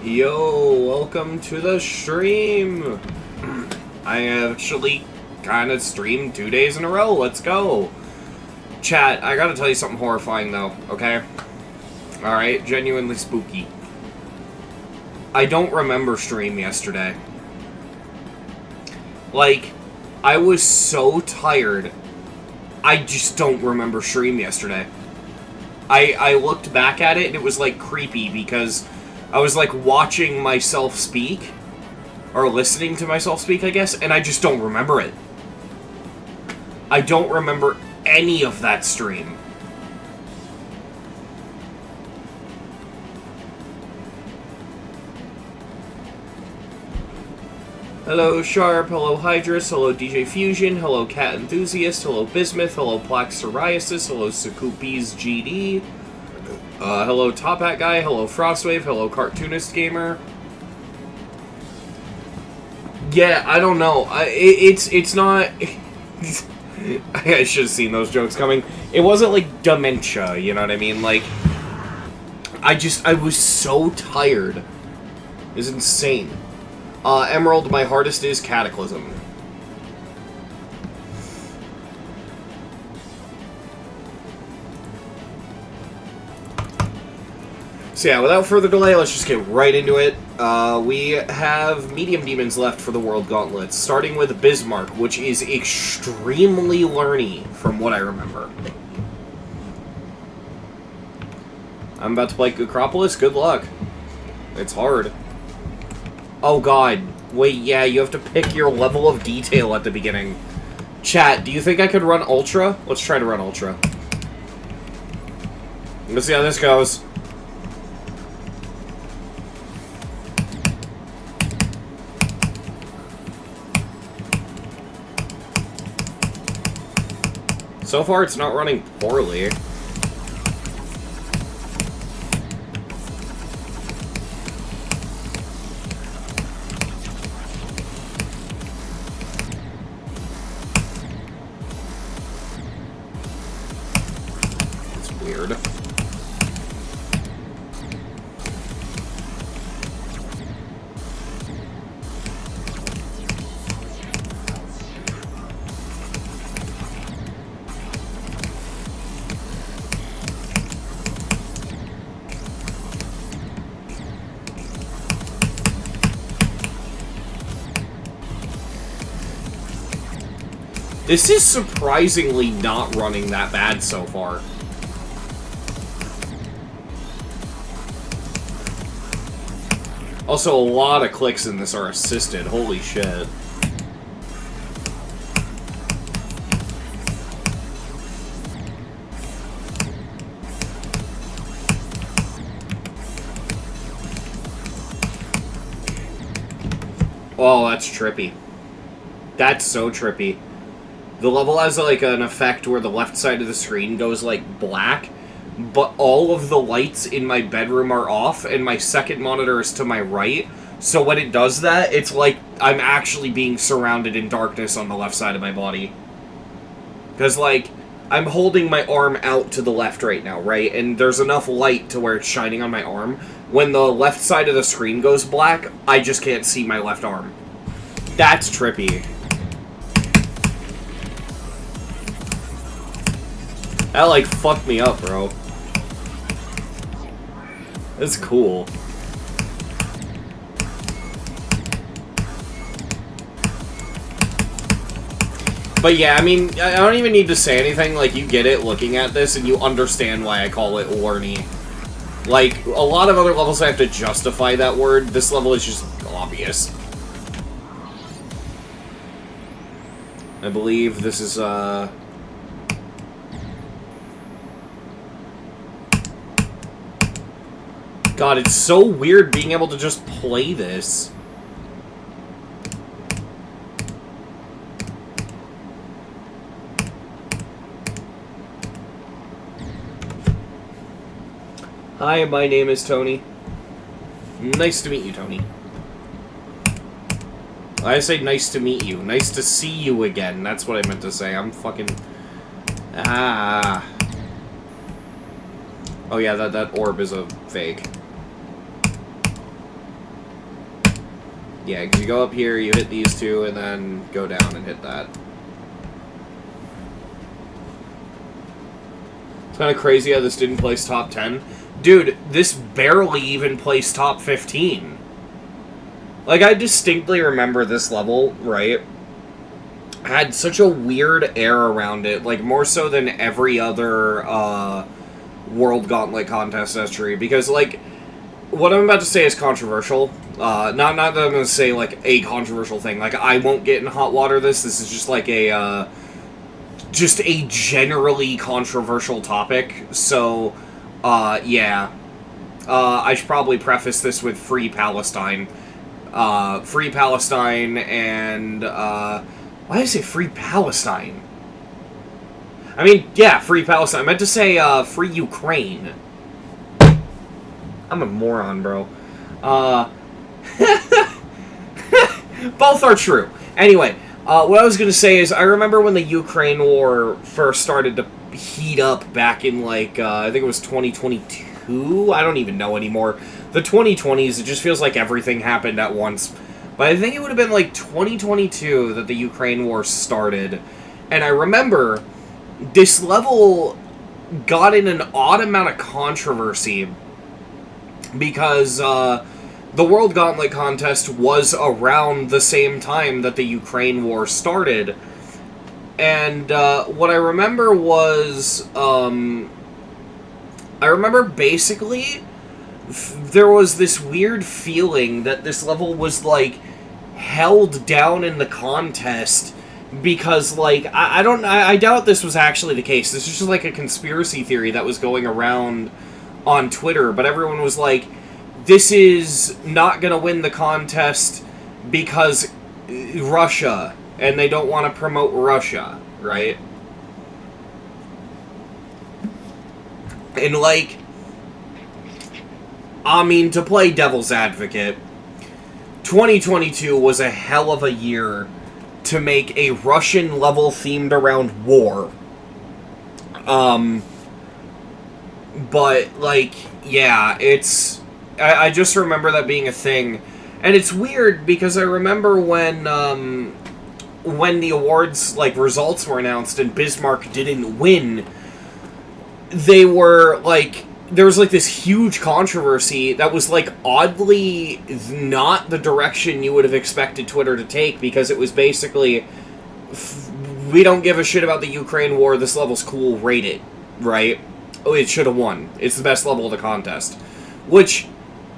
Yo, welcome to the stream. I actually kind of streamed 2 days in a row. Let's go. Chat, I gotta tell you something horrifying though, okay? Alright, genuinely spooky. I don't remember stream yesterday. Like, I was so tired. I just don't remember stream yesterday. I looked back at it and it was like creepy because I was like watching myself speak, or listening to myself speak, I guess, and I just don't remember it. I don't remember any of that stream. Hello Sharp, hello Hydrus, hello DJ Fusion, hello Cat Enthusiast, hello Bismuth, hello Plaque Psoriasis, hello Sukupi's GD, hello Top Hat Guy, hello Frostwave, hello Cartoonist Gamer. Yeah, I don't know. It's not... I should have seen those jokes coming. It wasn't like dementia, you know what I mean? Like, I was so tired. It's insane. Emerald, my hardest is Cataclysm. So yeah, without further delay, let's just get right into it. We have medium demons left for the World Gauntlets, starting with Bismarck, which is extremely learny from what I remember. I'm about to play Acropolis, good luck. It's hard. Oh god, wait, yeah, you have to pick your level of detail at the beginning. Chat, do you think I could run Ultra? Let's try to run Ultra. Let's see how this goes. So far, it's not running poorly. It's weird. This is surprisingly not running that bad so far. Also, a lot of clicks in this are assisted. Holy shit. Oh, that's trippy. That's so trippy. The level has, like, an effect where the left side of the screen goes, like, black, but all of the lights in my bedroom are off, and my second monitor is to my right, so when it does that, it's like I'm actually being surrounded in darkness on the left side of my body. Because, like, I'm holding my arm out to the left right now, right? And there's enough light to where it's shining on my arm. When the left side of the screen goes black, I just can't see my left arm. That's trippy. That, like, fucked me up, bro. That's cool. But yeah, I mean, I don't even need to say anything, like, you get it looking at this, and you understand why I call it learny. Like, a lot of other levels I have to justify that word, this level is just obvious. I believe this is, God, it's so weird being able to just play this. Hi, my name is Tony. Nice to meet you, Tony. I say nice to meet you. Nice to see you again. That's what I meant to say. I'm fucking... Ah. Oh yeah, that orb is a fake. Yeah, because you go up here, you hit these two, and then go down and hit that. It's kind of crazy how this didn't place top 10. Dude, this barely even placed top 15. Like, I distinctly remember this level, right? Had such a weird air around it, like, more so than every other, World Gauntlet contest entry, because, like, what I'm about to say is controversial. Not that I'm going to say, like, a controversial thing. Like, I won't get in hot water this. This is just, like, just a generally controversial topic. So, yeah. I should probably preface this with Free Palestine. Free Palestine and, why did I say Free Palestine? I mean, yeah, Free Palestine. I meant to say, Free Ukraine. I'm a moron, bro. Both are true. Anyway, what I was going to say is, I remember when the Ukraine war first started to heat up back in, like, I think it was 2022? I don't even know anymore. The 2020s, it just feels like everything happened at once. But I think it would have been, like, 2022 that the Ukraine war started. And I remember this level got in an odd amount of controversy because the World Gauntlet contest was around the same time that the Ukraine war started. And what I remember was, I remember basically there was this weird feeling that this level was, like, held down in the contest because, like, I doubt this was actually the case. This is just, like, a conspiracy theory that was going around on Twitter, but everyone was like, this is not going to win the contest because Russia, and they don't want to promote Russia, right? And, like, I mean, to play devil's advocate, 2022 was a hell of a year to make a Russian level themed around war. But, like, yeah, it's... I just remember that being a thing. And it's weird, because I remember when the awards, like, results were announced and Bismarck didn't win, they were, like... There was, like, this huge controversy that was, like, oddly not the direction you would have expected Twitter to take, because it was basically, we don't give a shit about the Ukraine war, this level's cool, rate it, right? Oh, it should have won. It's the best level of the contest. Which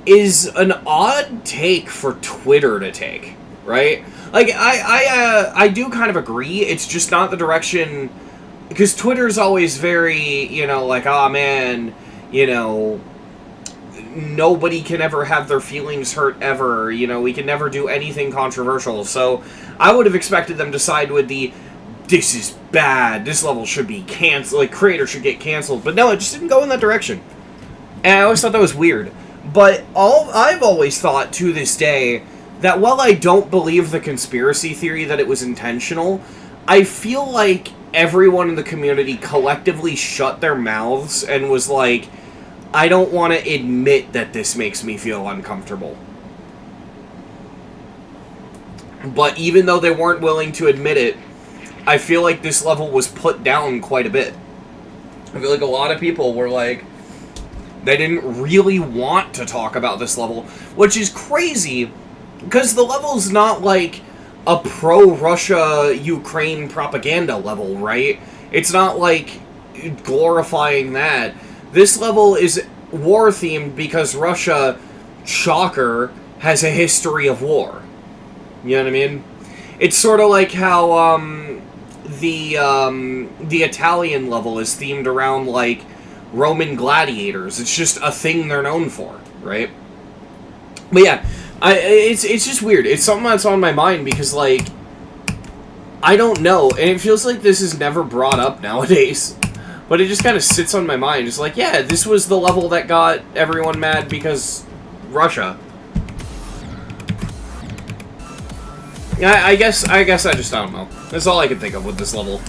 is an odd take for Twitter to take, right? Like, I do kind of agree, it's just not the direction, because Twitter's always very, you know, like, oh man, you know, nobody can ever have their feelings hurt ever, you know, we can never do anything controversial, so I would have expected them to side with the, this is bad, this level should be canceled, like, creator should get canceled, but no, it just didn't go in that direction. And I always thought that was weird. But I've always thought, to this day, that while I don't believe the conspiracy theory that it was intentional, I feel like everyone in the community collectively shut their mouths and was like, I don't want to admit that this makes me feel uncomfortable. But even though they weren't willing to admit it, I feel like this level was put down quite a bit. I feel like a lot of people were like, they didn't really want to talk about this level, which is crazy, because the level's not like a pro-Russia-Ukraine propaganda level, right? It's not like glorifying that. This level is war-themed because Russia, shocker, has a history of war. You know what I mean? It's sort of like how the Italian level is themed around, like, Roman gladiators. It's just a thing they're known for, right? But yeah, it's just weird. It's something that's on my mind because, like, I don't know, and it feels like this is never brought up nowadays. But it just kind of sits on my mind. It's like, yeah, this was the level that got everyone mad because Russia. Yeah, I guess I just don't know. That's all I can think of with this level.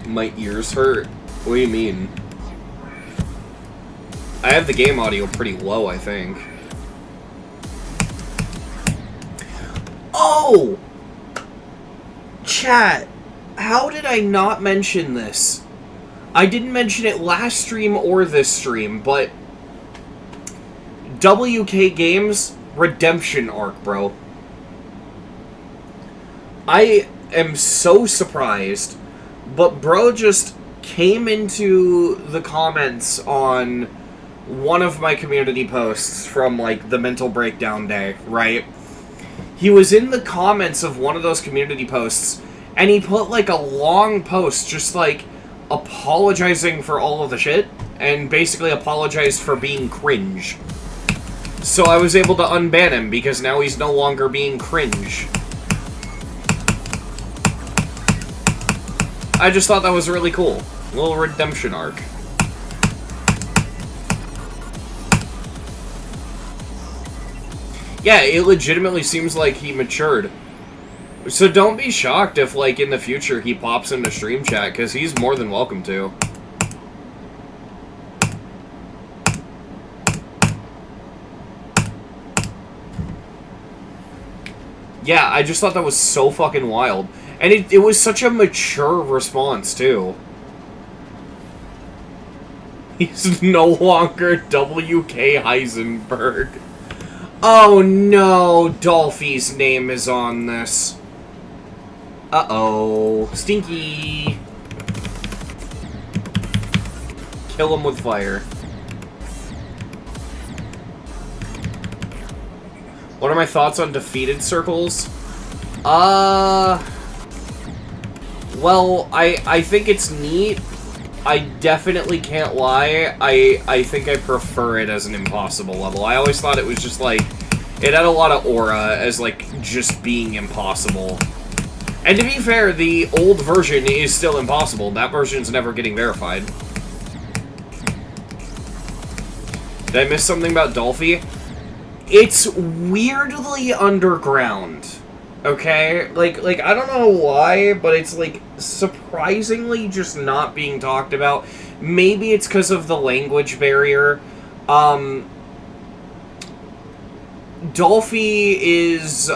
My ears hurt? What do you mean? I have the game audio pretty low, I think. Oh! Chat, how did I not mention this? I didn't mention it last stream or this stream, but WK Games Redemption Arc, bro. I am so surprised, but bro just came into the comments on one of my community posts from, like, the mental breakdown day, right? He was in the comments of one of those community posts, and he put, like, a long post just, like, apologizing for all of the shit, and basically apologized for being cringe. So I was able to unban him, because now he's no longer being cringe. I just thought that was really cool. A little redemption arc. Yeah, it legitimately seems like he matured. So don't be shocked if, like, in the future he pops into stream chat, because he's more than welcome to. Yeah, I just thought that was so fucking wild. And it was such a mature response, too. He's no longer W.K. Heisenberg. Oh no, Dolphy's name is on this. Uh-oh. Stinky. Kill him with fire. What are my thoughts on defeated circles? Well, I think it's neat. I definitely can't lie. I think I prefer it as an impossible level. I always thought it was just, like, it had a lot of aura as, like, just being impossible. And to be fair, the old version is still impossible. That version's never getting verified. Did I miss something about Dolphy? It's weirdly underground. Okay? Like, I don't know why, but it's, like, surprisingly just not being talked about. Maybe it's because of the language barrier. Dolphy is,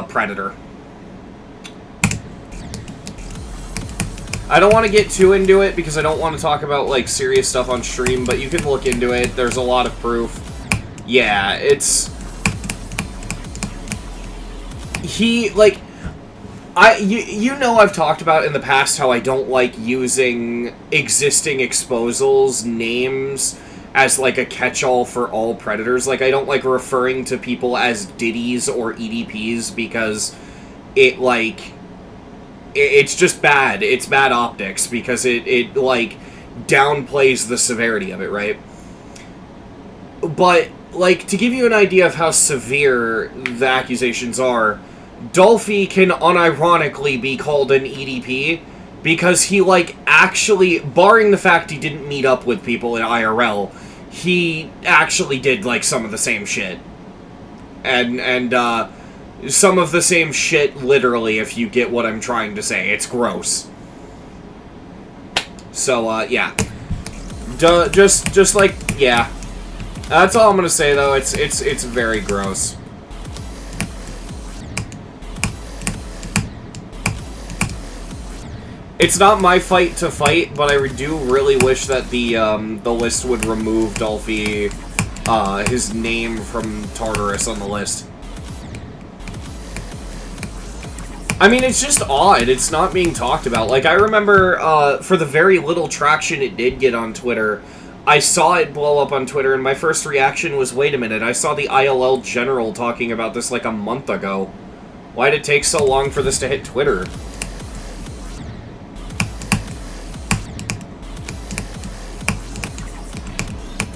Predator. I don't want to get too into it because I don't want to talk about, like, serious stuff on stream, but you can look into it. There's a lot of proof. Yeah, it's... He, like, you know I've talked about in the past how I don't like using existing exposals names as, like, a catch-all for all Predators. Like, I don't like referring to people as Diddies or EDPs because it, like, it's just bad. It's bad optics because it like, downplays the severity of it, right? But, like, to give you an idea of how severe the accusations are, Dolphy can unironically be called an EDP because he, like, actually, barring the fact he didn't meet up with people in IRL, he actually did, like, some of the same shit. And some of the same shit, literally, if you get what I'm trying to say. It's gross. So, yeah. Just like, yeah. That's all I'm gonna say, though. It's very gross. It's not my fight to fight, but I do really wish that the list would remove Dolphy, his name from Tartarus on the list. I mean, it's just odd. It's not being talked about. Like, I remember, for the very little traction it did get on Twitter, I saw it blow up on Twitter, and my first reaction was, wait a minute, I saw the ILL General talking about this, like, a month ago. Why did it take so long for this to hit Twitter?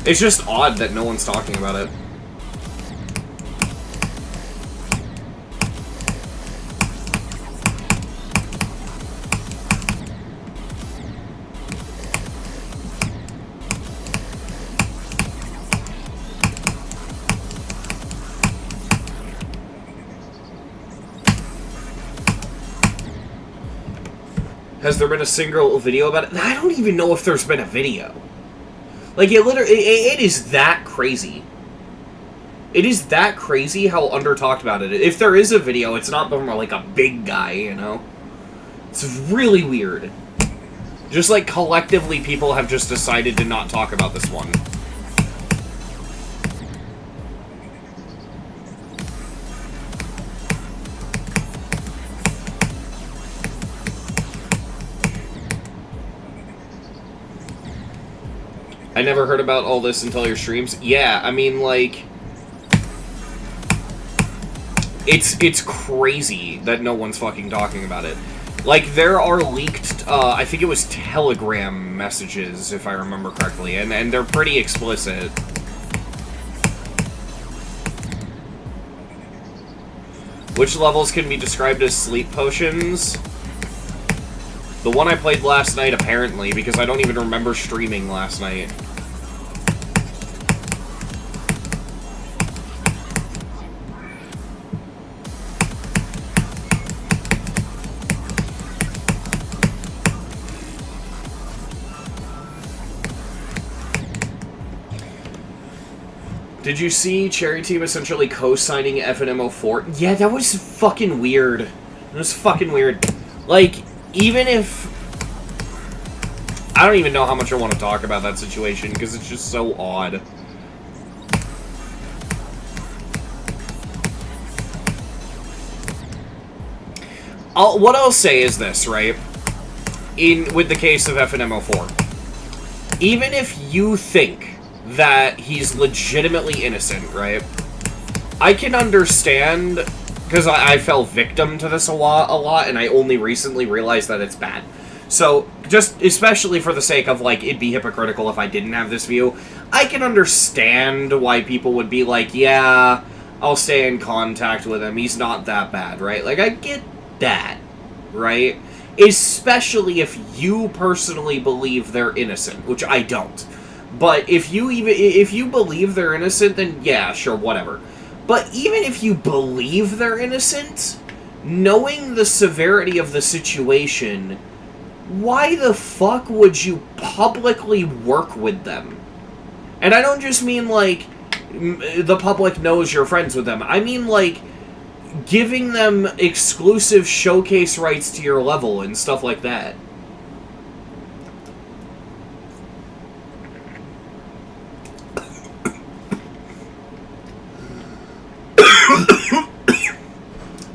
It's just odd that no one's talking about it. Has there been a single video about it? I don't even know if there's been a video. Like, it is that crazy. It is that crazy how under-talked about it is. If there is a video, it's not from, like, a big guy, you know? It's really weird. Just, like, collectively, people have just decided to not talk about this one. I never heard about all this until your streams. Yeah, I mean, like... It's crazy that no one's fucking talking about it. Like, there are leaked, I think it was Telegram messages, if I remember correctly, and they're pretty explicit. Which levels can be described as sleep potions? The one I played last night, apparently, because I don't even remember streaming last night. Did you see Cherry Team essentially co-signing FNMO4? Yeah, that was fucking weird. It was fucking weird. Like, even if... I don't even know how much I want to talk about that situation, because it's just so odd. What I'll say is this, right? With the case of FNMO4. Even if you think that he's legitimately innocent, right? I can understand, because I fell victim to this a lot, and I only recently realized that it's bad. So, just, especially for the sake of, like, it'd be hypocritical if I didn't have this view, I can understand why people would be like, yeah, I'll stay in contact with him, he's not that bad, right? Like, I get that, right? Especially if you personally believe they're innocent, which I don't. But if you believe they're innocent, then yeah, sure, whatever. But even if you believe they're innocent, knowing the severity of the situation, why the fuck would you publicly work with them? And I don't just mean, like, the public knows you're friends with them. I mean, like, giving them exclusive showcase rights to your level and stuff like that.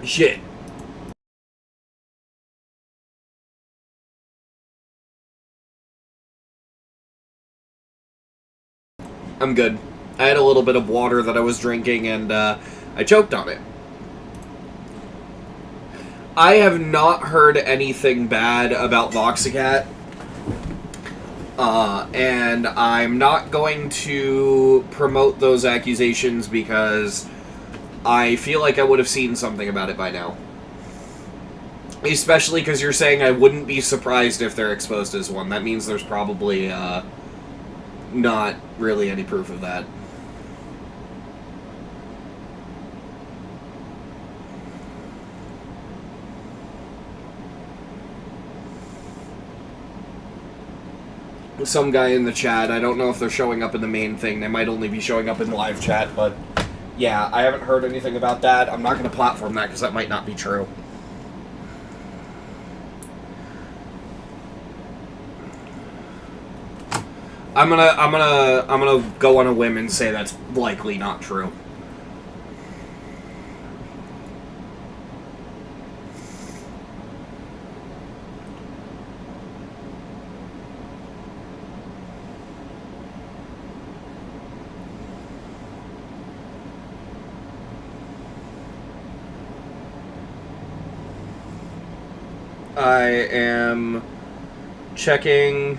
Shit. I'm good. I had a little bit of water that I was drinking, and I choked on it. I have not heard anything bad about Voxicat, and I'm not going to promote those accusations because I feel like I would have seen something about it by now. Especially because you're saying I wouldn't be surprised if they're exposed as one. That means there's probably not really any proof of that. Some guy in the chat, I don't know if they're showing up in the main thing. They might only be showing up in live chat, but yeah, I haven't heard anything about that. I'm not going to platform that because that might not be true. I'm gonna go on a whim and say that's likely not true. I am checking,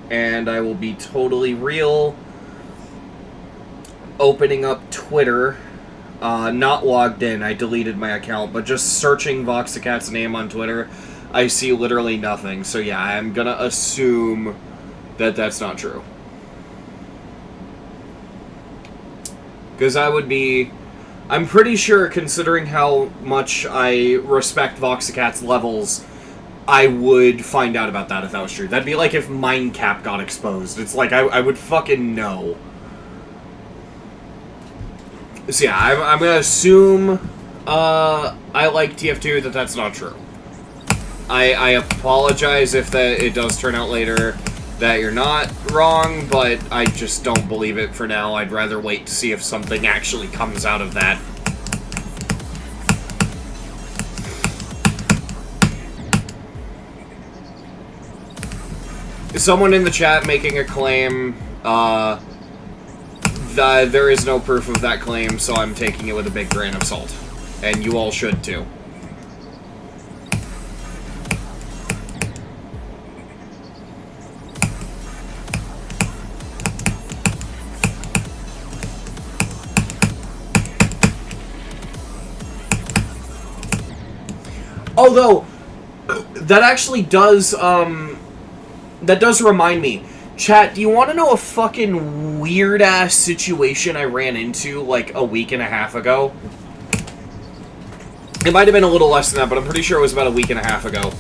and I will be totally real. Opening up Twitter, not logged in, I deleted my account, but just searching Voxicat's name on Twitter, I see literally nothing. So yeah, I'm gonna assume that that's not true. Because I'm pretty sure, considering how much I respect Voxicat's levels, I would find out about that if that was true. That'd be like if Mindcap got exposed. It's like, I would fucking know. So yeah, I'm gonna assume, I like TF2 that that's not true. I apologize if it does turn out later that you're not wrong, but I just don't believe it for now. I'd rather wait to see if something actually comes out of that. Someone in the chat making a claim, there is no proof of that claim, so I'm taking it with a big grain of salt. And you all should too. Although, that actually does, that does remind me. Chat, do you want to know a fucking weird-ass situation I ran into, like, a week and a half ago? It might have been a little less than that, but I'm pretty sure it was about a week and a half ago.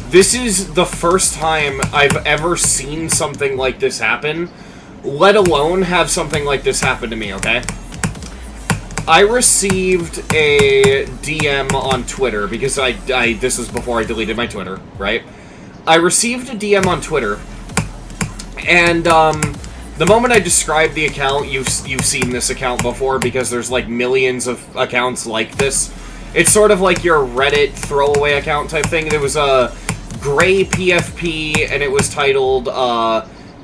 This is the first time I've ever seen something like this happen, let alone have something like this happen to me, okay? I received a DM on Twitter, because this was before I deleted my Twitter, right? I received a DM on Twitter, and, the moment I described the account, you've seen this account before, because there's, like, millions of accounts like this. It's sort of like your Reddit throwaway account type thing. There was a gray PFP, and it was titled,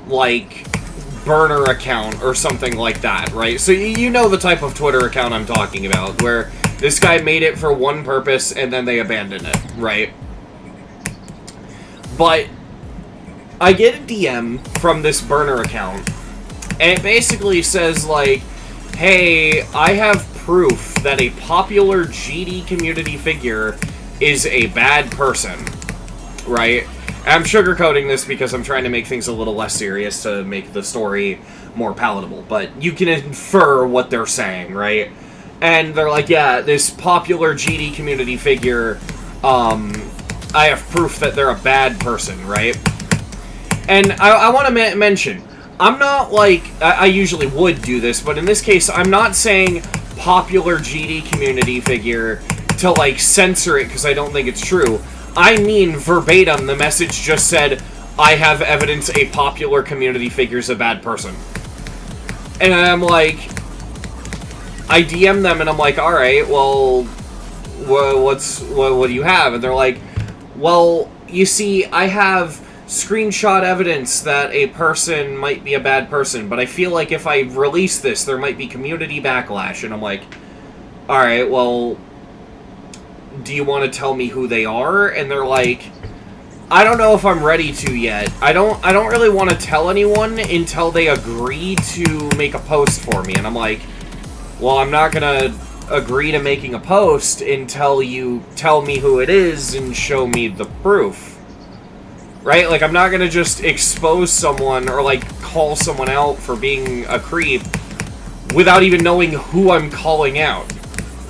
like, burner account or something like that, right? So you know the type of Twitter account I'm talking about, where this guy made it for one purpose and then they abandoned it, right? But I get a DM from this burner account, and it basically says, like, hey, I have proof that a popular GD community figure is a bad person, right? I'm sugarcoating this because I'm trying to make things a little less serious to make the story more palatable, but you can infer what they're saying, right? And they're like, yeah, this popular GD community figure, I have proof that they're a bad person, right? And I want to mention, I'm not like, I usually would do this, but in this case, I'm not saying popular GD community figure to, like, censor it because I don't think it's true. I mean, verbatim, the message just said, I have evidence a popular community figure's a bad person. And I'm like, I DM them and I'm like, alright, well, what do you have? And they're like, well, you see, I have screenshot evidence that a person might be a bad person, but I feel like if I release this, there might be community backlash. And I'm like, alright, well, do you want to tell me who they are? And they're like, I don't know if I'm ready to yet. I don't really want to tell anyone until they agree to make a post for me. And I'm like, well, I'm not gonna agree to making a post until you tell me who it is and show me the proof. Right? Like, I'm not gonna just expose someone or, like, call someone out for being a creep without even knowing who I'm calling out.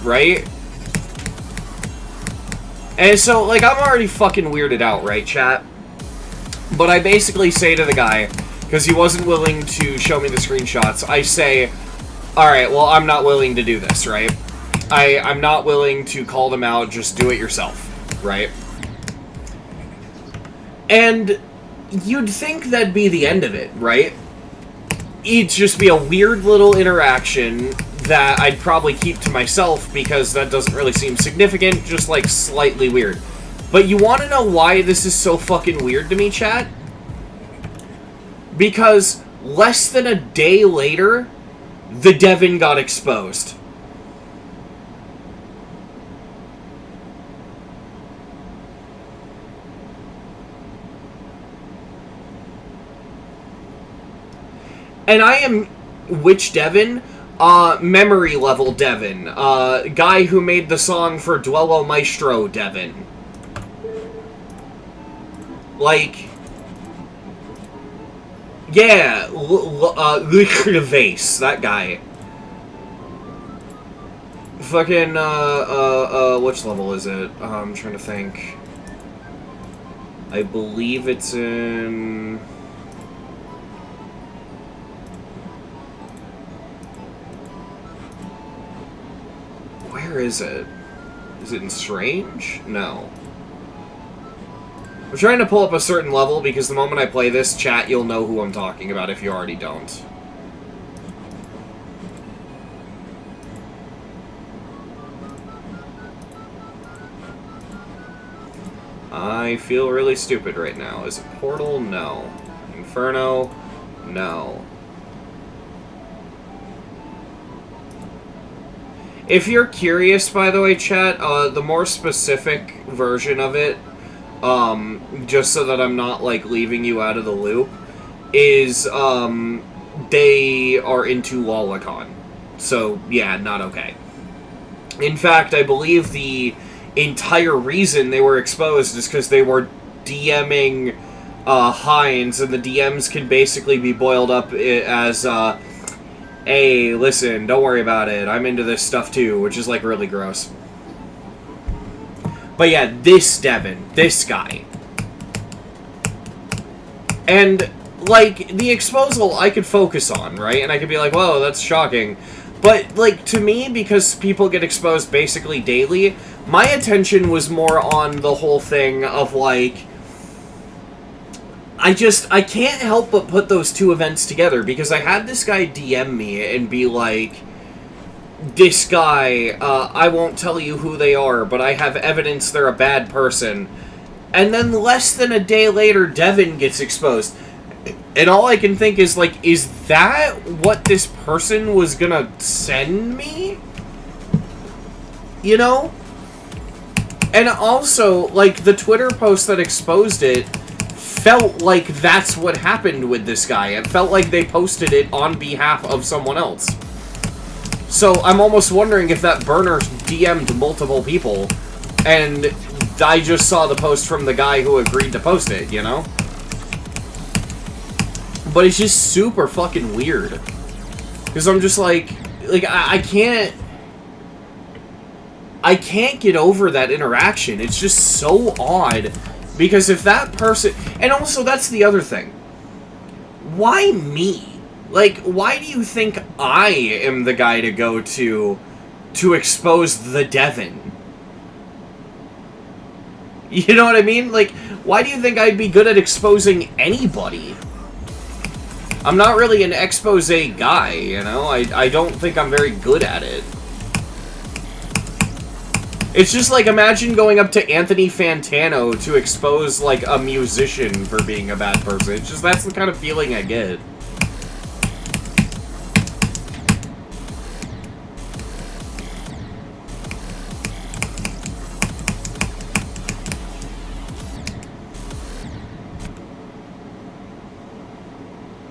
Right? And so, like, I'm already fucking weirded out, right, chat? But I basically say to the guy, because he wasn't willing to show me the screenshots, I say, alright, well, I'm not willing to do this, right? I'm not willing to call them out, just do it yourself, right? And you'd think that'd be the end of it, right? It'd just be a weird little interaction that I'd probably keep to myself because that doesn't really seem significant, just, like, slightly weird. But you want to know why this is so fucking weird to me, chat? Because less than a day later, the Devin got exposed. And I am... Which Devin? Memory Level Devin. Guy who made the song for Duello Maestro Devin. Like... Yeah, Vase, that guy. Fucking, which level is it? I'm trying to think. I believe it's in... Where is it? Is it in Strange? No. I'm trying to pull up a certain level because the moment I play this, chat, you'll know who I'm talking about if you already don't. I feel really stupid right now. Is it Portal? No. Inferno? No. If you're curious, by the way, chat, the more specific version of it, just so that I'm not, like, leaving you out of the loop, is, they are into Lolicon. So, yeah, not okay. In fact, I believe the entire reason they were exposed is because they were DMing, Hines, and the DMs can basically be boiled up as, hey, listen, don't worry about it, I'm into this stuff too, which is, like, really gross. But yeah, this Devin, this guy. And, like, the exposal I could focus on, right? And I could be like, whoa, that's shocking. But, like, to me, because people get exposed basically daily, my attention was more on the whole thing of, like, I can't help but put those two events together, because I had this guy DM me and be like, this guy, I won't tell you who they are, but I have evidence they're a bad person. And then less than a day later, Devin gets exposed. And all I can think is, like, is that what this person was gonna send me? You know? And also, like, the Twitter post that exposed it felt like that's what happened with this guy. It felt like they posted it on behalf of someone else. So I'm almost wondering if that burner DM'd multiple people, and I just saw the post from the guy who agreed to post it, you know? But it's just super fucking weird. Because I'm just like I can't get over that interaction. It's just so odd. Because if that person... And also, that's the other thing. Why me? Like, why do you think I am the guy to go to expose the Devin? You know what I mean? Like, why do you think I'd be good at exposing anybody? I'm not really an expose guy, you know? I don't think I'm very good at it. It's just like, imagine going up to Anthony Fantano to expose, like, a musician for being a bad person. It's just, that's the kind of feeling I get.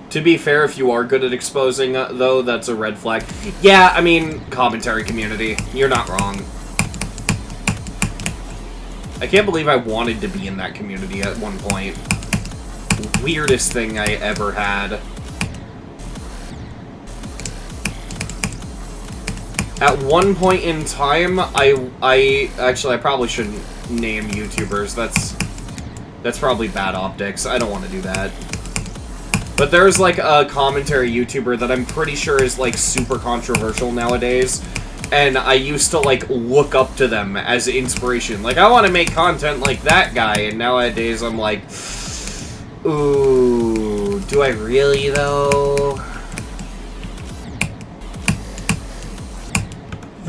To be fair, if you are good at exposing, though, that's a red flag. Yeah, I mean, commentary community. You're not wrong. I can't believe I wanted to be in that community at one point. Weirdest thing I ever had. At one point in time, actually, I probably shouldn't name YouTubers. That's probably bad optics. I don't want to do that. But there's, like, a commentary YouTuber that I'm pretty sure is, like, super controversial nowadays. And I used to, like, look up to them as inspiration. Like, I want to make content like that guy. And nowadays I'm like, ooh, do I really, though?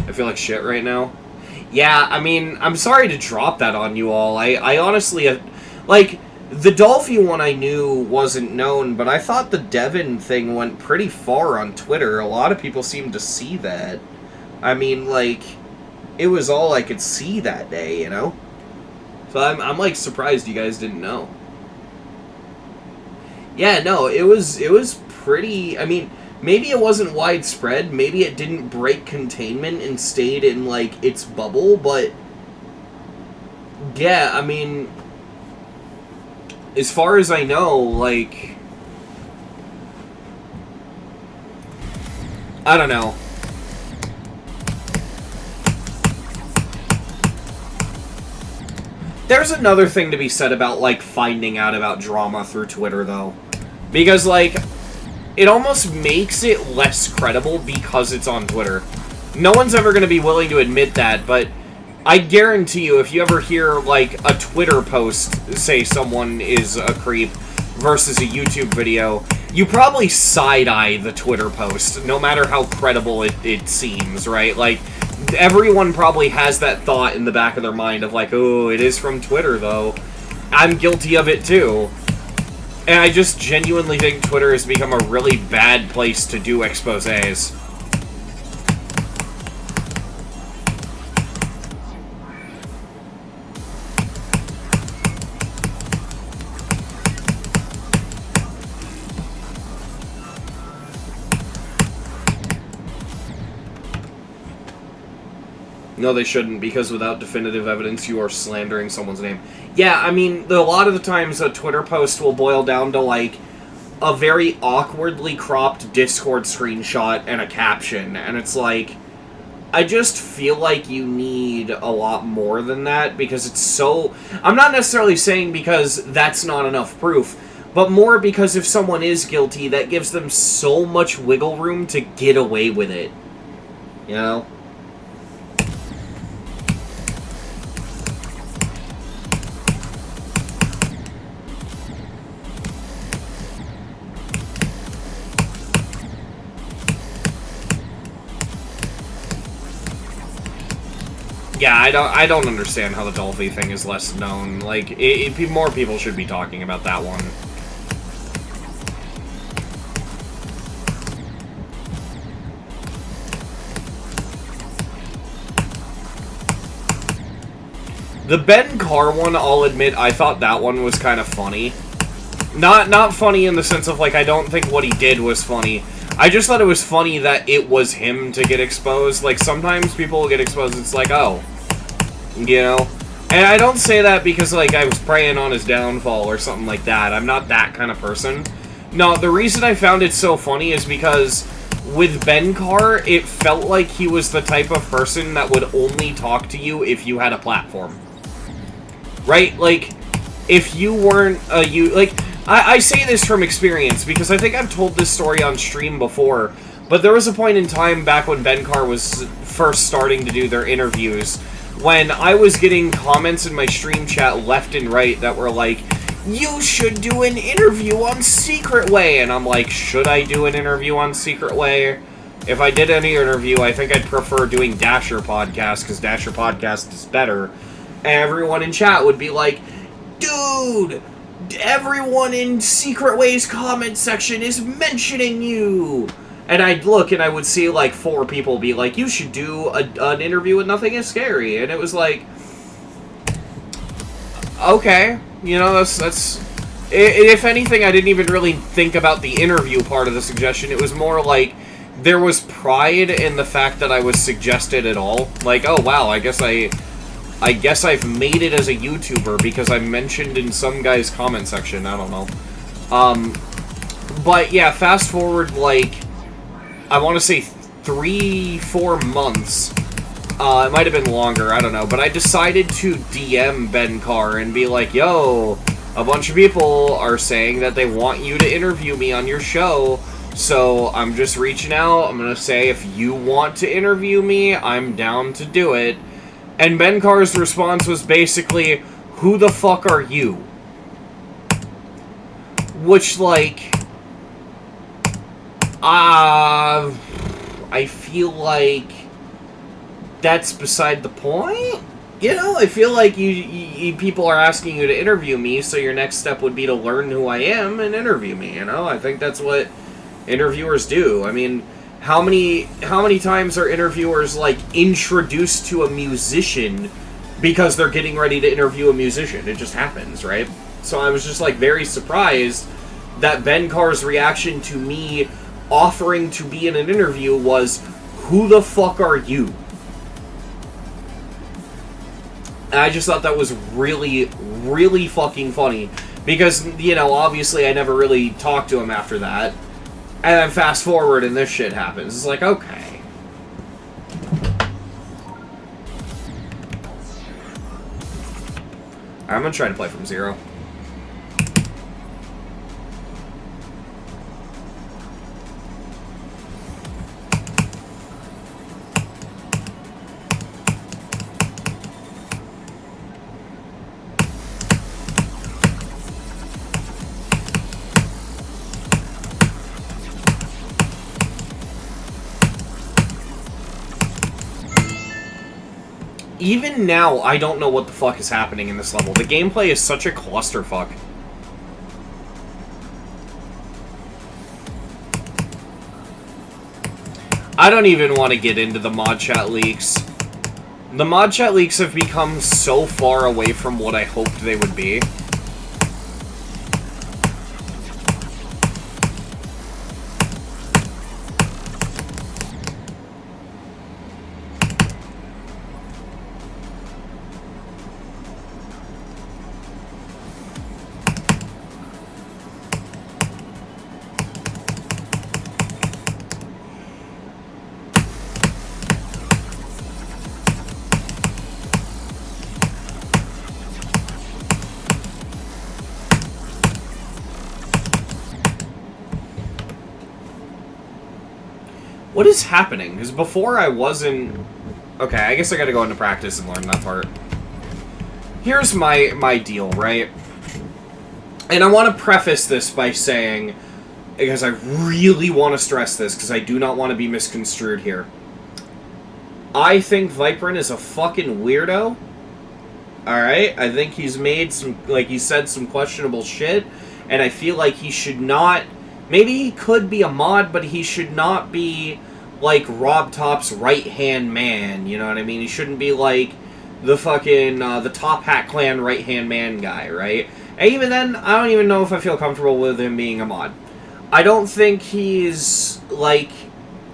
I feel like shit right now. Yeah, I mean, I'm sorry to drop that on you all. I honestly, like, the Dolphy one I knew wasn't known, but I thought the Devin thing went pretty far on Twitter. A lot of people seemed to see that. I mean, like, it was all I could see that day, you know? So I'm like, surprised you guys didn't know. Yeah, no, it was pretty, I mean, maybe it wasn't widespread, maybe it didn't break containment and stayed in, like, its bubble, but, yeah, I mean, as far as I know, like, I don't know. There's another thing to be said about, like, finding out about drama through Twitter, though. Because, like, it almost makes it less credible because it's on Twitter. No one's ever going to be willing to admit that, but I guarantee you, if you ever hear, like, a Twitter post say someone is a creep versus a YouTube video, you probably side-eye the Twitter post, no matter how credible it seems, right? Like, everyone probably has that thought in the back of their mind of, like, oh, it is from Twitter, though. I'm guilty of it, too. And I just genuinely think Twitter has become a really bad place to do exposés. No, they shouldn't, because without definitive evidence, you are slandering someone's name. Yeah, I mean, a lot of the times a Twitter post will boil down to, like, a very awkwardly cropped Discord screenshot and a caption, and it's like, I just feel like you need a lot more than that, because it's so... I'm not necessarily saying because that's not enough proof, but more because if someone is guilty, that gives them so much wiggle room to get away with it. You know? Yeah, I don't understand how the Dolphy thing is less known. Like, more people should be talking about that one. The Ben Carr one, I'll admit, I thought that one was kind of funny. Not funny in the sense of, like, I don't think what he did was funny. I just thought it was funny that it was him to get exposed. Like, sometimes people will get exposed, it's like, oh. You know? And I don't say that because, like, I was preying on his downfall or something like that. I'm not that kind of person. No, the reason I found it so funny is because with Ben Carr, it felt like he was the type of person that would only talk to you if you had a platform. Right? Like, if you weren't a... I say this from experience, because I think I've told this story on stream before, but there was a point in time back when Ben Carr was first starting to do their interviews, when I was getting comments in my stream chat left and right that were like, you should do an interview on Secret Way, and I'm like, should I do an interview on Secret Way? If I did any interview, I think I'd prefer doing Dasher Podcast, because Dasher Podcast is better. And everyone in chat would be like, dude, everyone in Secret Way's comment section is mentioning you. And I'd look and I would see like 4 people be like, you should do an interview with Nothing Is Scary. And it was like, okay, you know, that's if anything, I didn't even really think about the interview part of the suggestion. It was more like there was pride in the fact that I was suggested at all. Like, oh wow, I guess I've made it as a YouTuber because I'm mentioned in some guy's comment section. I don't know. But yeah, fast forward, like, I want to say 3-4 months. It might have been longer, I don't know. But I decided to DM Ben Carr and be like, yo, a bunch of people are saying that they want you to interview me on your show. So I'm just reaching out. I'm going to say, if you want to interview me, I'm down to do it. And Ben Carr's response was basically, who the fuck are you? Which, like, I feel like that's beside the point. You know, I feel like you people are asking you to interview me, so your next step would be to learn who I am and interview me, you know? I think that's what interviewers do. I mean, how many times are interviewers, like, introduced to a musician because they're getting ready to interview a musician? It just happens, right? So I was just, like, very surprised that Ben Carr's reaction to me offering to be in an interview was, who the fuck are you? And I just thought that was really, really fucking funny. Because, you know, obviously I never really talked to him after that. And then fast forward and this shit happens. It's like, okay. I'm gonna try to play from 0. Even now, I don't know what the fuck is happening in this level. The gameplay is such a clusterfuck. I don't even want to get into the mod chat leaks. The mod chat leaks have become so far away from what I hoped they would be. What is happening? Because before I wasn't... Okay, I guess I gotta go into practice and learn that part. Here's my deal, right? And I want to preface this by saying, because I really want to stress this, because I do not want to be misconstrued here. I think Viperin is a fucking weirdo. Alright? I think he's made some, like he said, some questionable shit. And I feel like he should not... Maybe he could be a mod, but he should not be, like, Rob Top's right-hand man, you know what I mean? He shouldn't be, like, the fucking, the Top Hat Clan right-hand man guy, right? And even then, I don't even know if I feel comfortable with him being a mod. I don't think he's, like...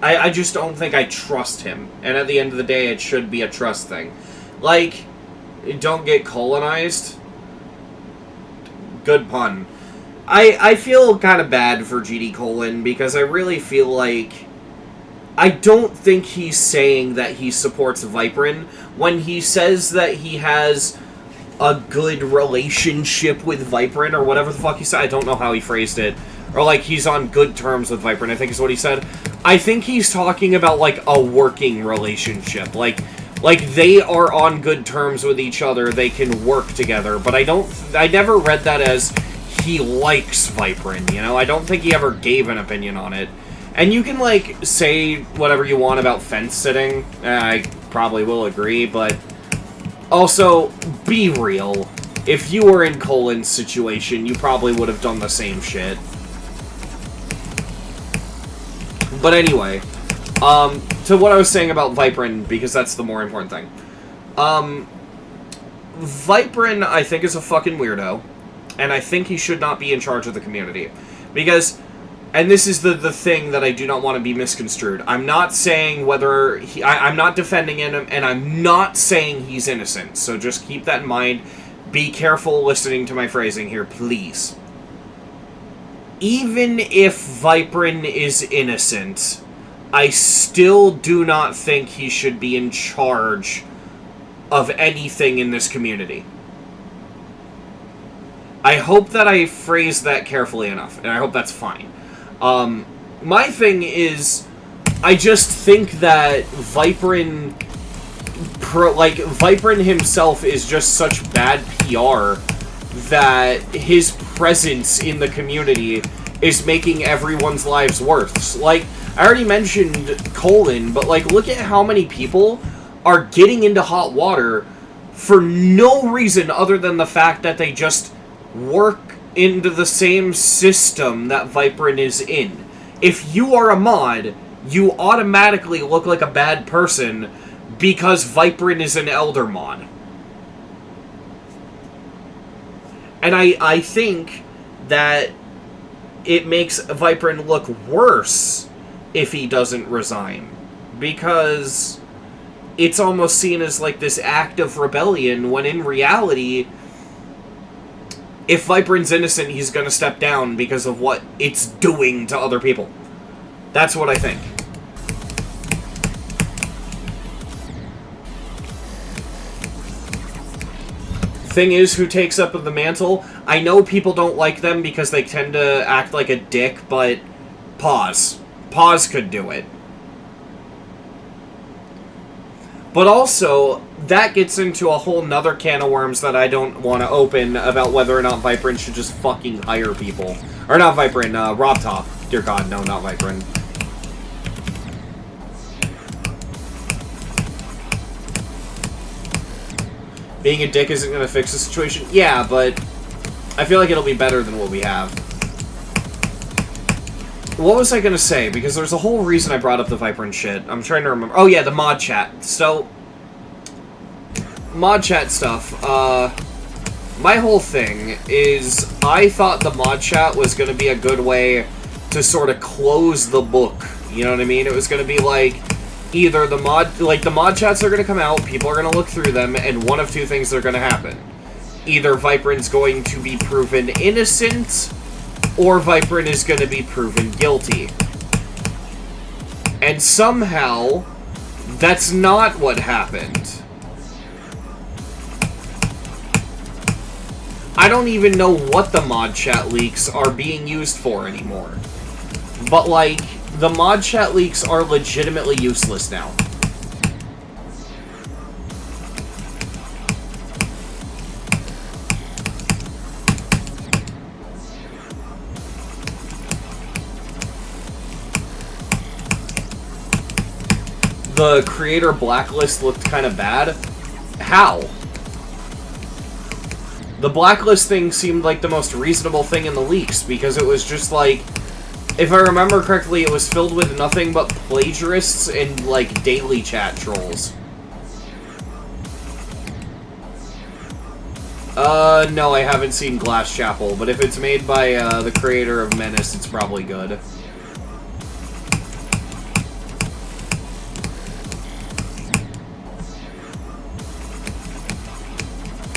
I just don't think I trust him. And at the end of the day, it should be a trust thing. Like, don't get colonized. Good pun. I feel kind of bad for GD Colon, because I really feel like... I don't think he's saying that he supports Viperin when he says that he has a good relationship with Viperin, or whatever the fuck he said. I don't know how he phrased it. Or, like, he's on good terms with Viperin, I think is what he said. I think he's talking about, like, a working relationship. Like they are on good terms with each other, they can work together, but I never read that as... he likes Viperin, you know? I don't think he ever gave an opinion on it. And you can, like, say whatever you want about fence sitting. I probably will agree, but... Also, be real. If you were in Colin's situation, you probably would have done the same shit. But anyway, to what I was saying about Viperin, because that's the more important thing. Viperin, I think, is a fucking weirdo. And I think he should not be in charge of the community. Because, and this is the thing that I do not want to be misconstrued. I'm not saying whether he... I'm not defending him, and I'm not saying he's innocent. So just keep that in mind. Be careful listening to my phrasing here, please. Even if Viperin is innocent, I still do not think he should be in charge of anything in this community. I hope that I phrased that carefully enough, and I hope that's fine. My thing is, I just think that Viperin himself is just such bad PR that his presence in the community is making everyone's lives worse. Like, I already mentioned Colon, but, like, look at how many people are getting into hot water for no reason other than the fact that they just work into the same system that Viperin is in. If you are a mod, you automatically look like a bad person because Viperin is an Elder mod. And I think that it makes Viperin look worse if he doesn't resign. Because it's almost seen as like this act of rebellion, when in reality, if Viperin's innocent, he's going to step down because of what it's doing to other people. That's what I think. Thing is, who takes up the mantle? I know people don't like them because they tend to act like a dick, but pause. Pause could do it. But also, that gets into a whole nother can of worms that I don't want to open about whether or not Viperin should just fucking hire people. Or not Viperin, RobTop. Dear God, no, not Viperin. Being a dick isn't going to fix the situation? Yeah, but I feel like it'll be better than what we have. What was I going to say? Because there's a whole reason I brought up the Viperin shit. I'm trying to remember. Oh yeah, the mod chat. So, mod chat stuff. My whole thing is I thought the mod chat was going to be a good way to sort of close the book. You know what I mean? It was going to be like, either the mod chats are going to come out, people are going to look through them, and one of two things are going to happen. Either Viperin's going to be proven innocent, or Viperin is going to be proven guilty. And somehow, that's not what happened. I don't even know what the mod chat leaks are being used for anymore. But, like, the mod chat leaks are legitimately useless now. The creator blacklist looked kind of bad. How? The blacklist thing seemed like the most reasonable thing in the leaks, because it was just like, if I remember correctly, it was filled with nothing but plagiarists and, like, daily chat trolls. No, I haven't seen Glass Chapel, but if it's made by, the creator of Menace, it's probably good.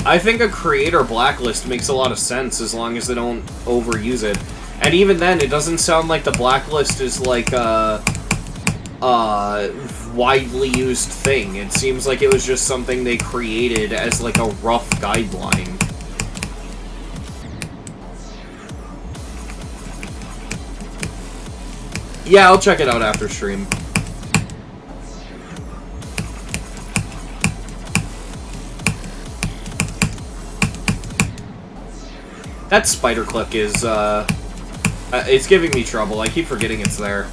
I think a creator blacklist makes a lot of sense as long as they don't overuse it. And even then, it doesn't sound like the blacklist is like a widely used thing. It seems like it was just something they created as like a rough guideline. Yeah, I'll check it out after stream. That spider click is, it's giving me trouble. I keep forgetting it's there.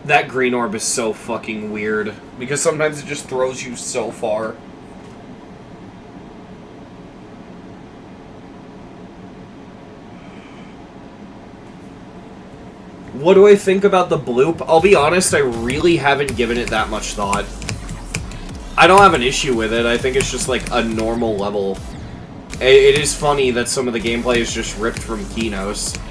That green orb is so fucking weird, because sometimes it just throws you so far. What do I think about the bloop? I'll be honest, I really haven't given it that much thought. I don't have an issue with it, I think it's just like a normal level. It is funny that some of the gameplay is just ripped from Kinos.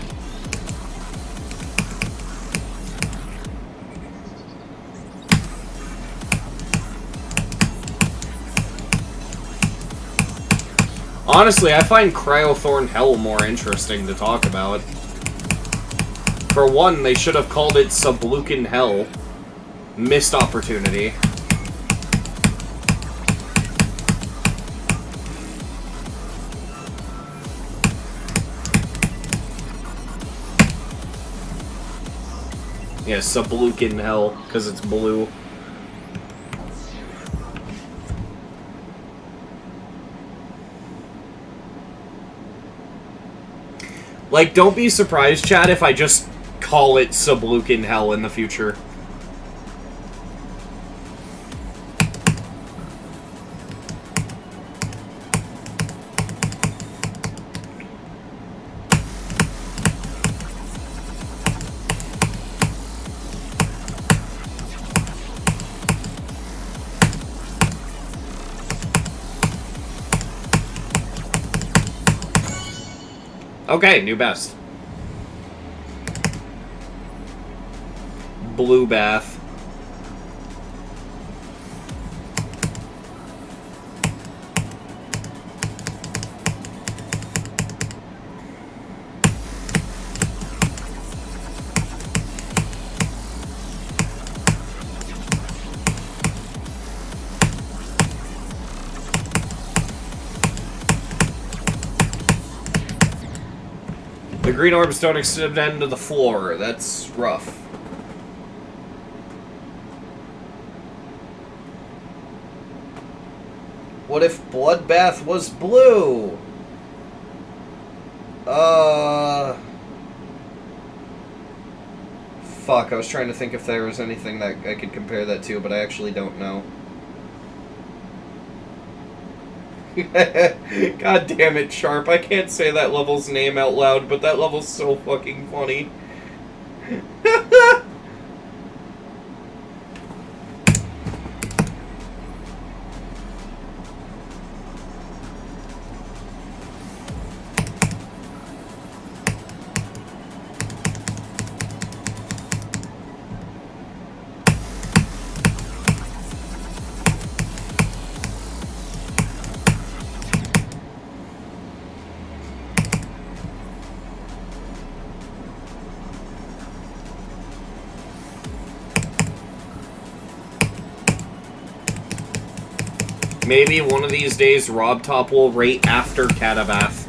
Honestly, I find Cryothorn Hell more interesting to talk about. For one, they should have called it Sublucan Hell. Missed opportunity. Yeah, Sublucan Hell, because it's blue. Like, don't be surprised, chat, if I just call it Sublucan Hell in the future. Okay, new best. Blue bath. The green orbs don't extend to the floor. That's rough. What if Bloodbath was blue? Fuck, I was trying to think if there was anything that I could compare that to, but I actually don't know. God damn it, Sharp. I can't say that level's name out loud, but that level's so fucking funny. Maybe one of these days Rob Top will rate after Catabath.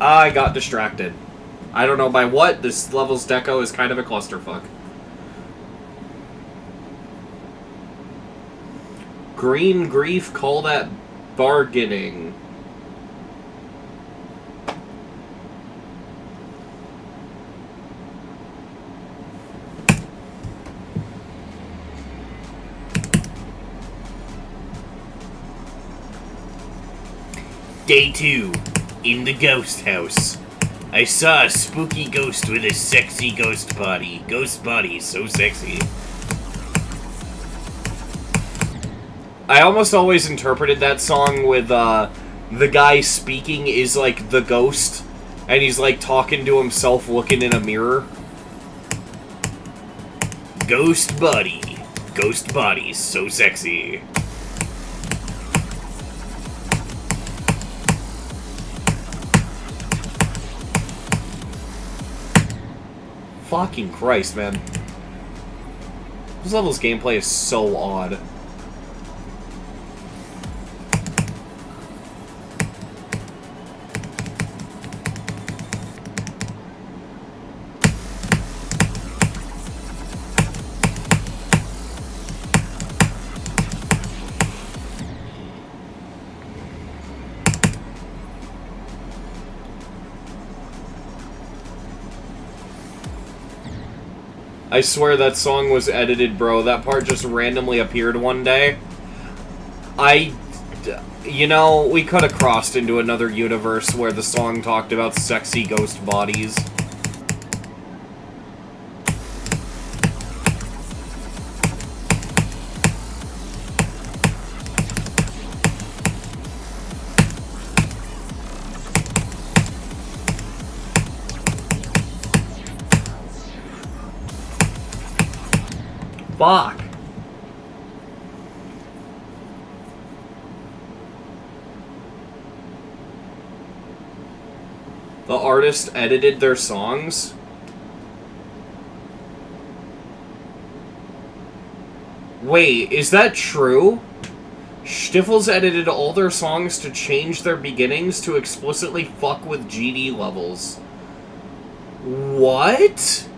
I got distracted. I don't know by what. This level's deco is kind of a clusterfuck. Green Grief, call that bargaining. Day 2. In the ghost house. I saw a spooky ghost with a sexy ghost body. Ghost body, so sexy. I almost always interpreted that song with, the guy speaking is, like, the ghost, and he's, like, talking to himself looking in a mirror. Ghost body. Ghost body, so sexy. Fucking Christ, man. This level's gameplay is so odd. I swear that song was edited, bro. That part just randomly appeared one day. You know, we could have crossed into another universe where the song talked about sexy ghost bodies. Fuck. The artist edited their songs? Wait, is that true? Stifles edited all their songs to change their beginnings to explicitly fuck with GD levels. What?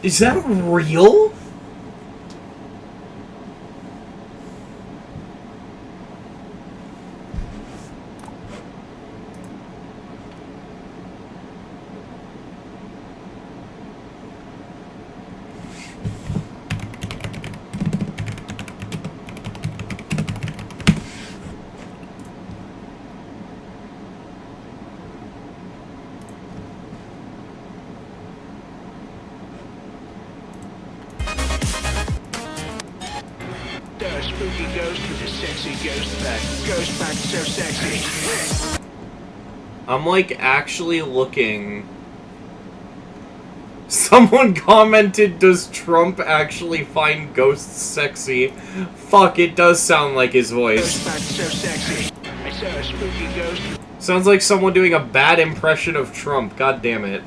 Is that real? Spooky ghost with a sexy ghost back. Ghost back so sexy. I'm like actually looking. Someone commented, does Trump actually find ghosts sexy? Fuck, it does sound like his voice. Ghost back so sexy. I saw a spooky ghost. Sounds like someone doing a bad impression of Trump. God damn it.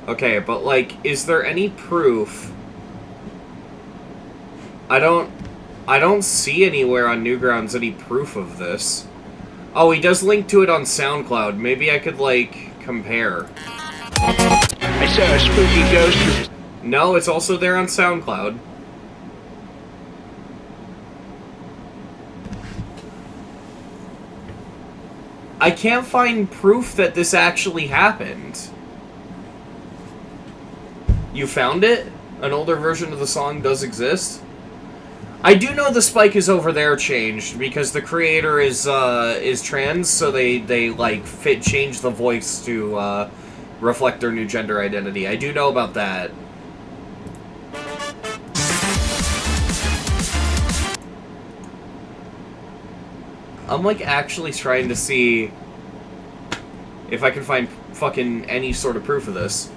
Okay, but like, is there any proof? I don't see anywhere on Newgrounds any proof of this. Oh, he does link to it on SoundCloud. Maybe I could, like, compare. I saw a spooky ghost. No, it's also there on SoundCloud. I can't find proof that this actually happened. You found it? An older version of the song does exist? I do know the Spike Is Over There changed because the creator is trans, so they like change the voice to reflect their new gender identity. I do know about that. I'm like actually trying to see if I can find fucking any sort of proof of this.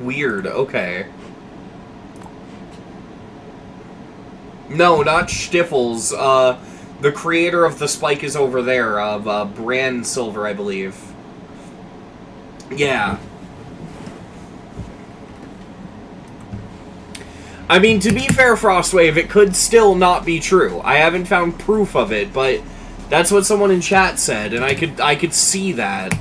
Weird, okay. No, not Stifles. The creator of The Spike Is Over There, of Brand Silver, I believe. Yeah. I mean, to be fair, Frostwave, it could still not be true. I haven't found proof of it, but that's what someone in chat said, and I could see that.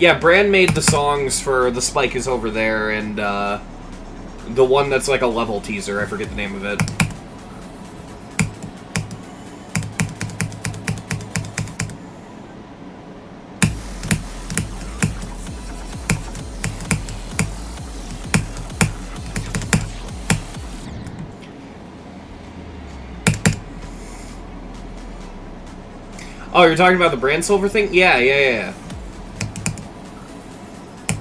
Yeah, Brand made the songs for The Spike Is Over There, and, the one that's like a level teaser, I forget the name of it. Oh, you're talking about the Brand Silver thing? Yeah.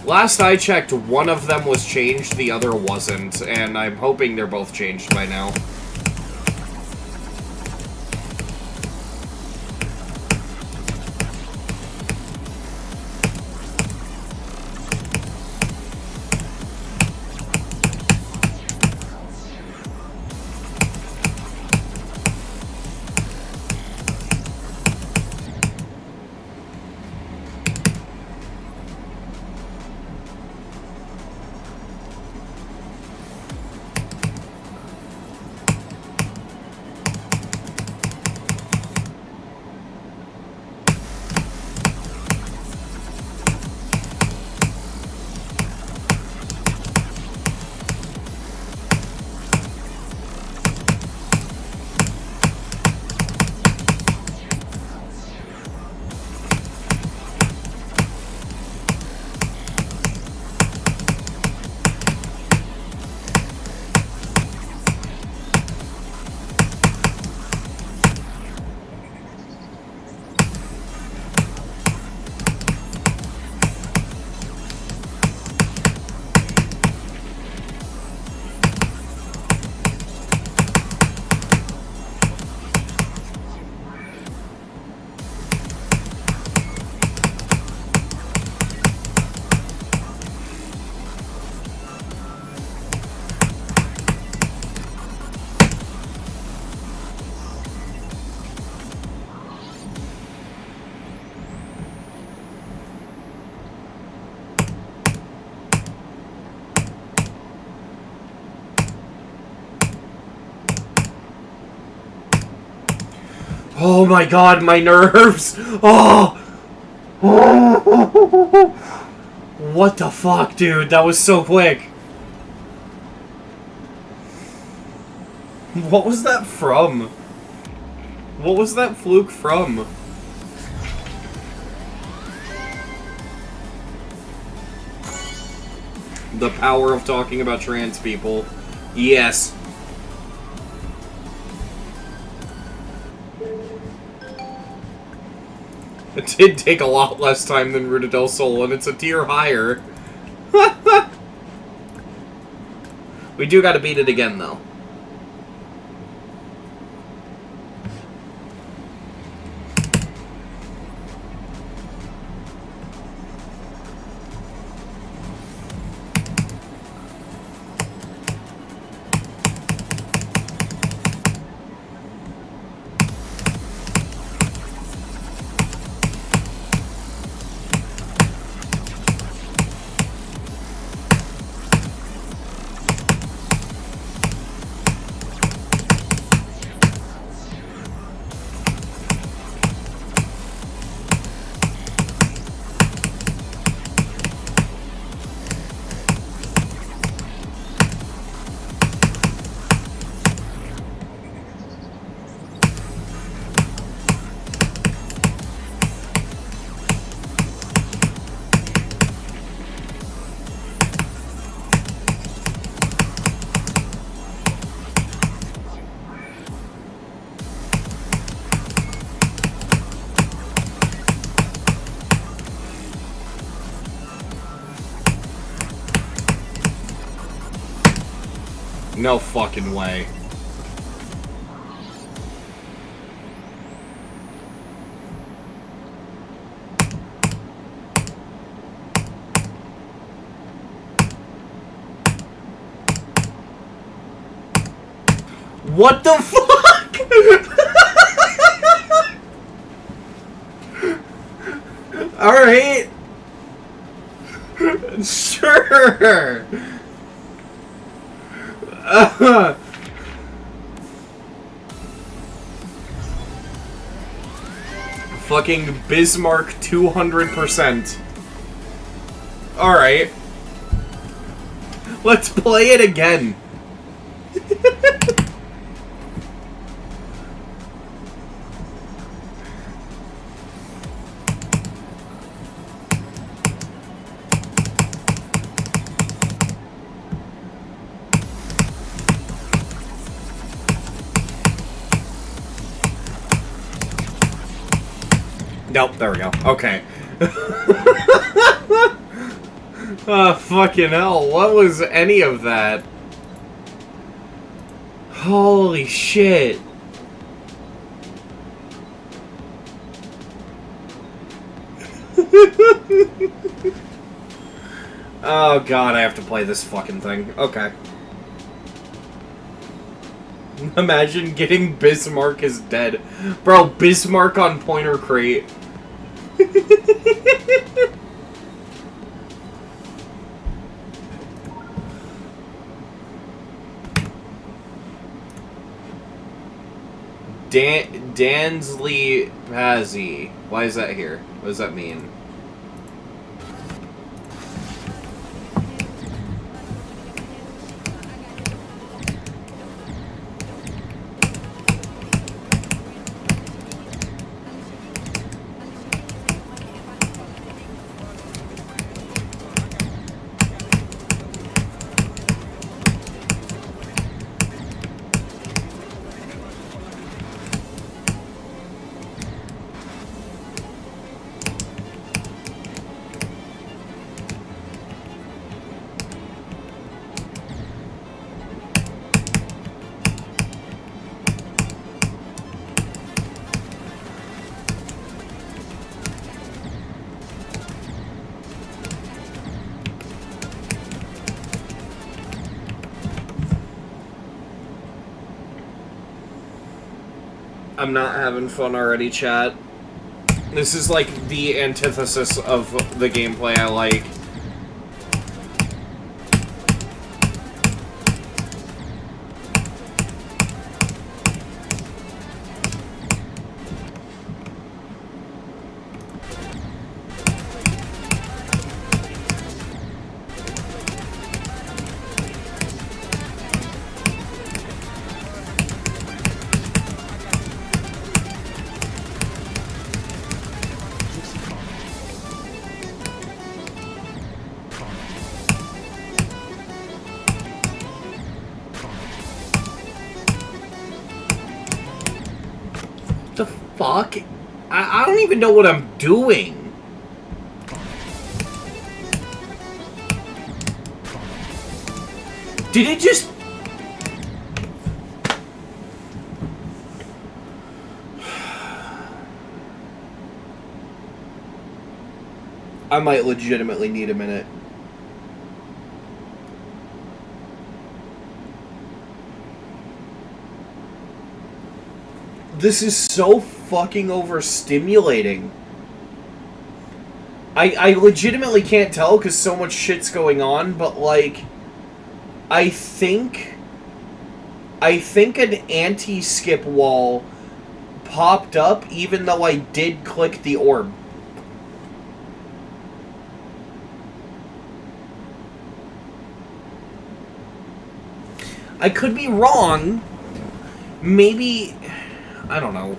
Last I checked, one of them was changed, the other wasn't, and I'm hoping they're both changed by now. Oh my god, my nerves! Oh! What the fuck, dude? That was so quick. What was that from? What was that fluke from? The power of talking about trans people. Yes. It did take a lot less time than Ruta del Sol, and it's a tier higher. We do gotta beat it again, though. No fucking way. What the fuck? Alright. Sure. Fucking Bismarck 200%. Alright. Let's play it again. Nope, there we go. Okay. Fucking hell. What was any of that? Holy shit. Oh god, I have to play this fucking thing. Okay. Imagine getting Bismarck is dead. Bro, Bismarck on Pointer Crate. Dansley Pazzi. Why is that here? What does that mean? I'm not having fun already, chat. This is like the antithesis of the gameplay I like. The fuck? I don't even know what I'm doing. Did it just... I might legitimately need a minute. This is so fucking overstimulating. I legitimately can't tell because so much shit's going on, but like... I think an anti-skip wall popped up even though I did click the orb. I could be wrong. Maybe... I don't know.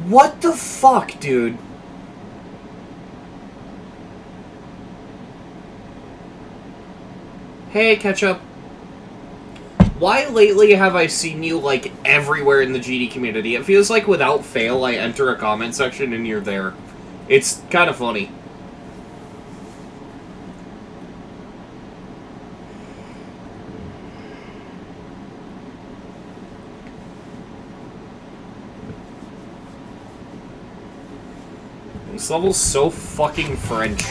What the fuck, dude? Hey, Ketchup. Why lately have I seen you, like, everywhere in the GD community? It feels like without fail I enter a comment section and you're there. It's kind of funny. This level's so fucking French.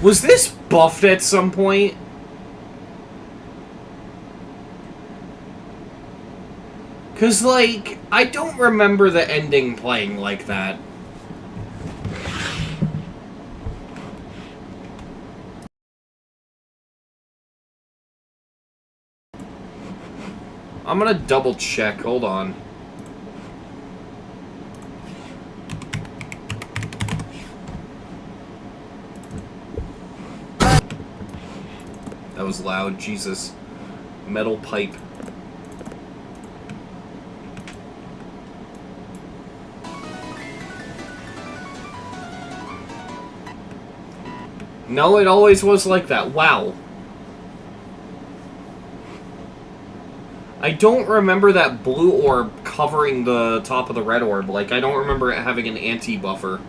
Was this buffed at some point? Cause, like, I don't remember the ending playing like that. I'm gonna double check, hold on. That was loud, Jesus. Metal pipe. No, it always was like that. Wow. I don't remember that blue orb covering the top of the red orb. Like, I don't remember it having an anti-buffer.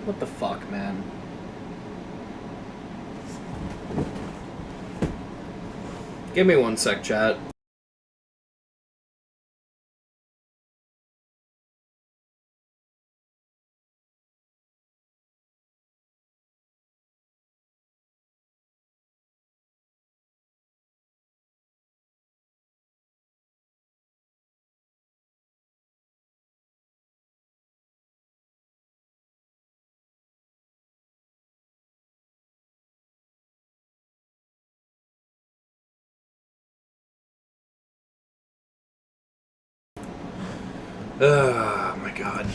What the fuck, man? Give me 1 sec, chat. Oh my god.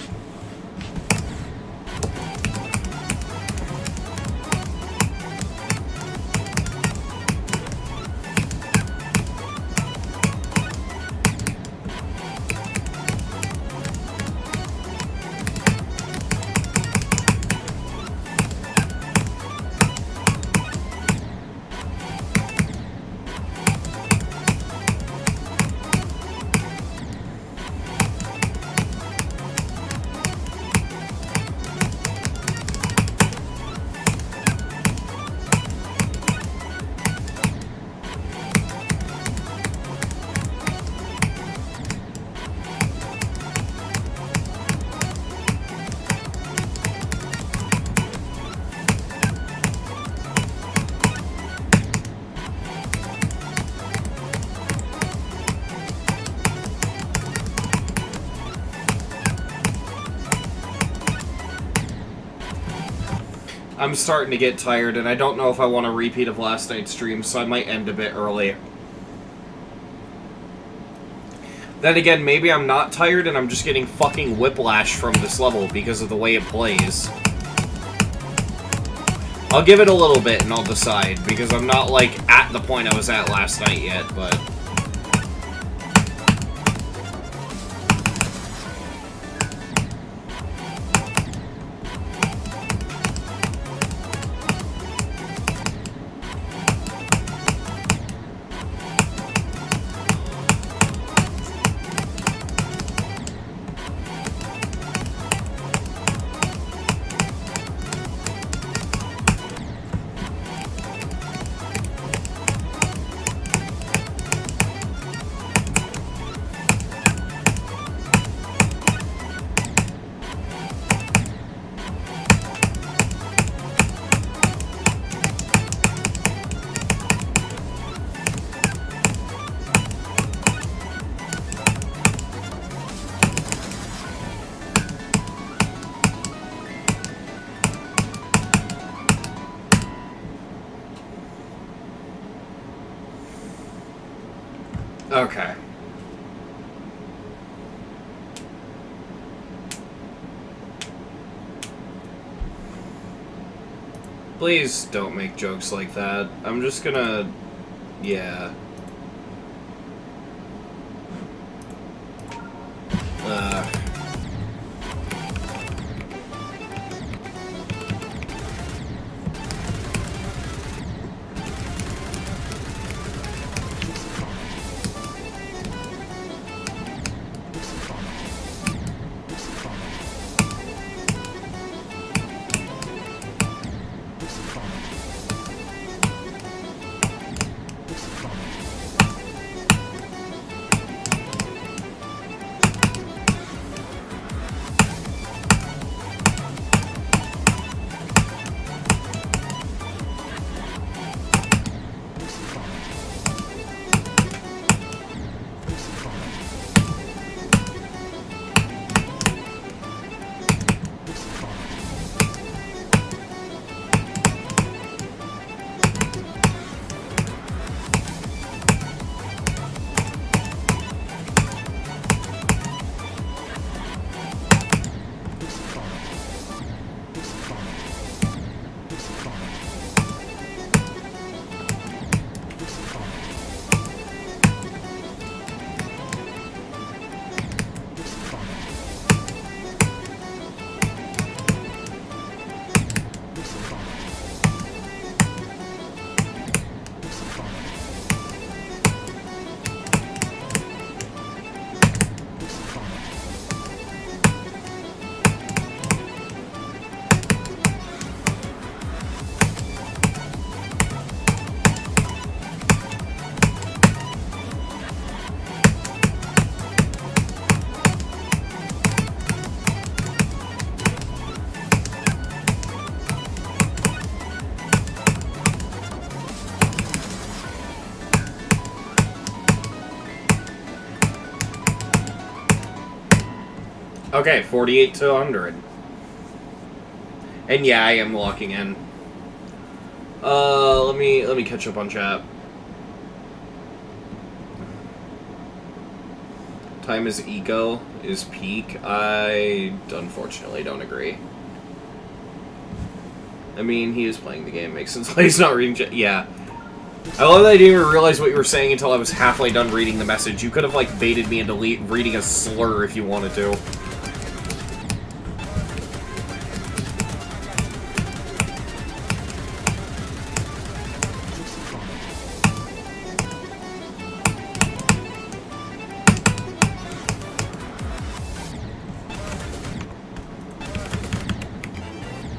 I'm starting to get tired, and I don't know if I want a repeat of last night's stream, so I might end a bit early. Then again, maybe I'm not tired and I'm just getting fucking whiplash from this level because of the way it plays. I'll give it a little bit and I'll decide, because I'm not, like, at the point I was at last night yet, but... Okay. Please don't make jokes like that. I'm just gonna... yeah. Okay, 48 to 100. And yeah, I am locking in. Let me catch up on chat. Time is ego is peak. I unfortunately don't agree. I mean, he is playing the game. Makes sense why he's not reading chat. Yeah. I love that I didn't even realize what you were saying until I was halfway done reading the message. You could have, like, baited me into reading a slur if you wanted to.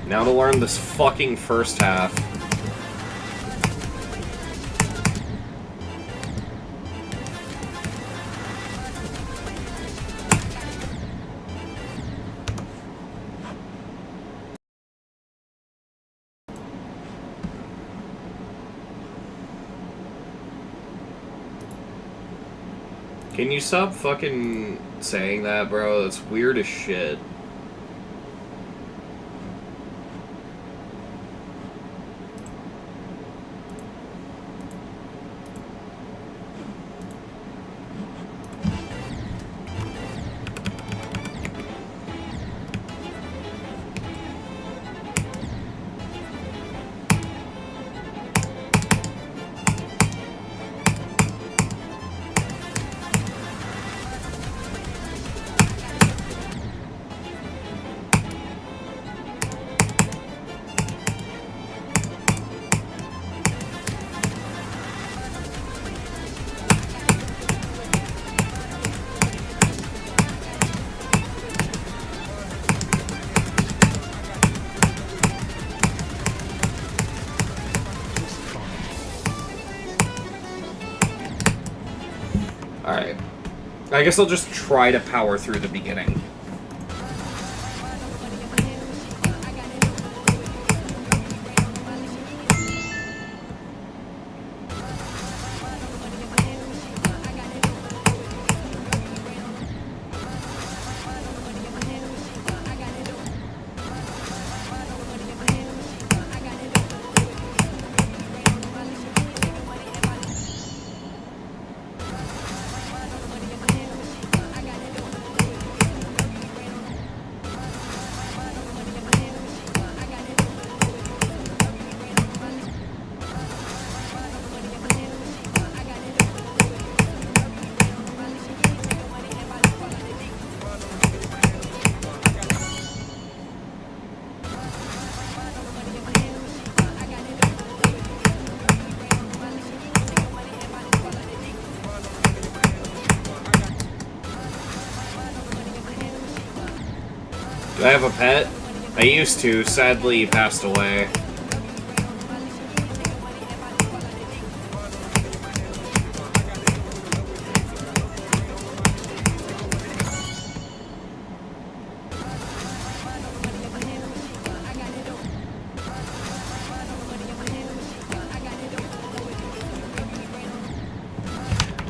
Now to learn this fucking first half. Can you stop fucking saying that, bro? That's weird as shit. Alright. I guess I'll just try to power through the beginning. Do I have a pet? I used to. Sadly, he passed away.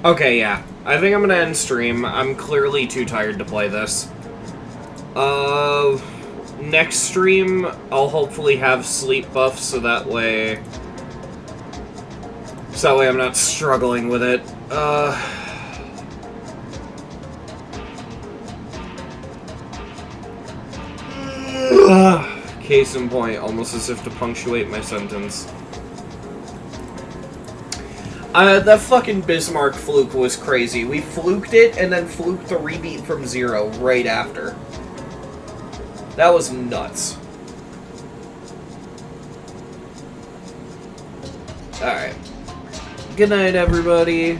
Okay, yeah. I think I'm gonna end stream. I'm clearly too tired to play this. Next stream, I'll hopefully have sleep buffs so that way I'm not struggling with it. Case in point, almost as if to punctuate my sentence. That fucking Bismarck fluke was crazy. We fluked it and then fluked the rebeat from 0 right after. That was nuts. Alright. Good night, everybody.